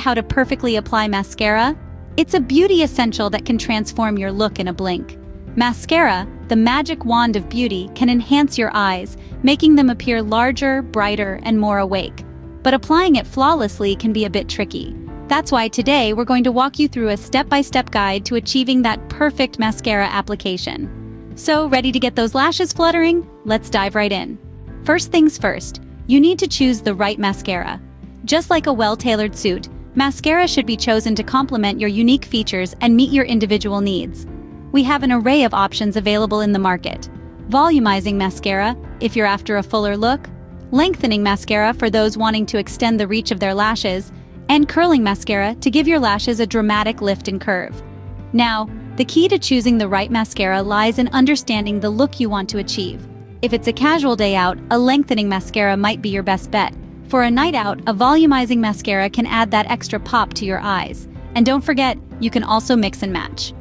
how to perfectly apply mascara? It's a beauty essential that can transform your look in a blink. Mascara, the magic wand of beauty, can enhance your eyes, making them appear larger, brighter, and more awake. But applying it flawlessly can be a bit tricky. That's why today we're going to walk you through a step-by-step guide to achieving that perfect mascara application. So, ready to get those lashes fluttering? Let's dive right in. First things first, you need to choose the right mascara. Just like a well-tailored suit, mascara should be chosen to complement your unique features and meet your individual needs. We have an array of options available in the market. Volumizing mascara, if you're after a fuller look, lengthening mascara for those wanting to extend the reach of their lashes, and curling mascara to give your lashes a dramatic lift and curve. Now, the key to choosing the right mascara lies in understanding the look you want to achieve. If it's a casual day out, a lengthening mascara might be your best bet. For a night out, a volumizing mascara can add that extra pop to your eyes. And don't forget, you can also mix and match.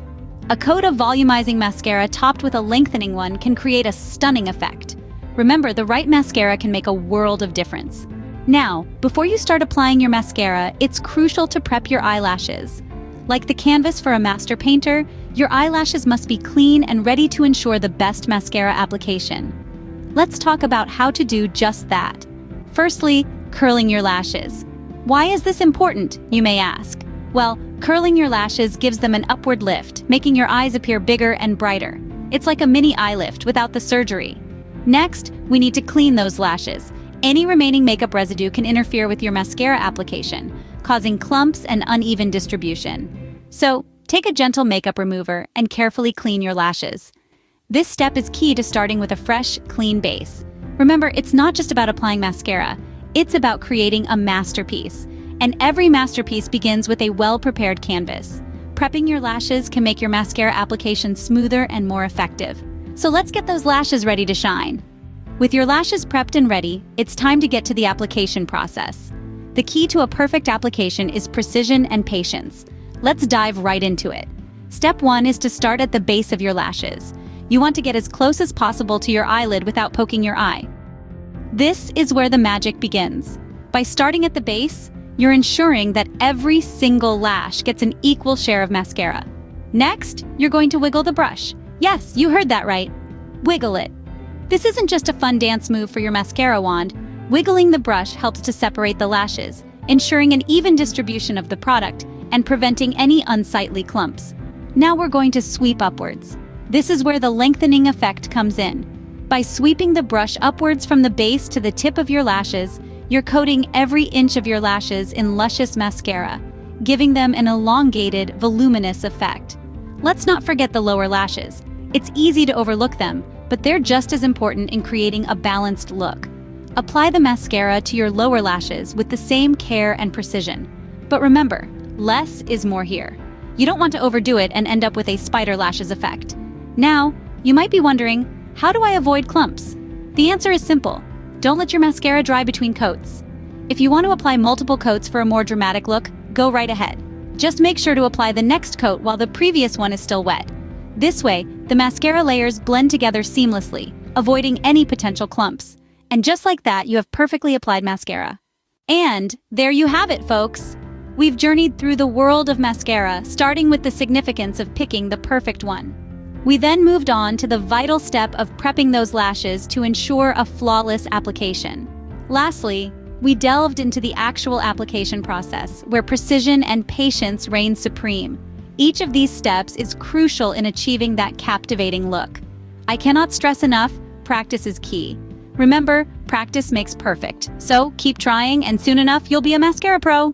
A coat of volumizing mascara topped with a lengthening one can create a stunning effect. Remember, the right mascara can make a world of difference. Now, before you start applying your mascara, it's crucial to prep your eyelashes. Like the canvas for a master painter, your eyelashes must be clean and ready to ensure the best mascara application. Let's talk about how to do just that. Firstly, curling your lashes. Why is this important, you may ask? Well, curling your lashes gives them an upward lift, making your eyes appear bigger and brighter. It's like a mini eye lift without the surgery. Next, we need to clean those lashes. Any remaining makeup residue can interfere with your mascara application, causing clumps and uneven distribution. So, take a gentle makeup remover and carefully clean your lashes. This step is key to starting with a fresh, clean base. Remember, it's not just about applying mascara, it's about creating a masterpiece. And every masterpiece begins with a well-prepared canvas. Prepping your lashes can make your mascara application smoother and more effective. So let's get those lashes ready to shine. With your lashes prepped and ready, it's time to get to the application process. The key to a perfect application is precision and patience. Let's dive right into it. Step 1 is to start at the base of your lashes. You want to get as close as possible to your eyelid without poking your eye. This is where the magic begins. By starting at the base, you're ensuring that every single lash gets an equal share of mascara. Next, you're going to wiggle the brush. Yes, you heard that right. Wiggle it. This isn't just a fun dance move for your mascara wand. Wiggling the brush helps to separate the lashes, ensuring an even distribution of the product and preventing any unsightly clumps. Now we're going to sweep upwards. This is where the lengthening effect comes in. By sweeping the brush upwards from the base to the tip of your lashes, you're coating every inch of your lashes in luscious mascara, giving them an elongated, voluminous effect. Let's not forget the lower lashes. It's easy to overlook them, but they're just as important in creating a balanced look. Apply the mascara to your lower lashes with the same care and precision. But remember, less is more here. You don't want to overdo it and end up with a spider lashes effect. Now, you might be wondering, how do I avoid clumps? The answer is simple. Don't let your mascara dry between coats. If you want to apply multiple coats for a more dramatic look, go right ahead. Just make sure to apply the next coat while the previous one is still wet. This way, the mascara layers blend together seamlessly, avoiding any potential clumps. And just like that, you have perfectly applied mascara. And there you have it, folks. We've journeyed through the world of mascara, starting with the significance of picking the perfect one. We then moved on to the vital step of prepping those lashes to ensure a flawless application. Lastly, we delved into the actual application process, where precision and patience reign supreme. Each of these steps is crucial in achieving that captivating look. I cannot stress enough, practice is key. Remember, practice makes perfect. So keep trying and soon enough you'll be a mascara pro.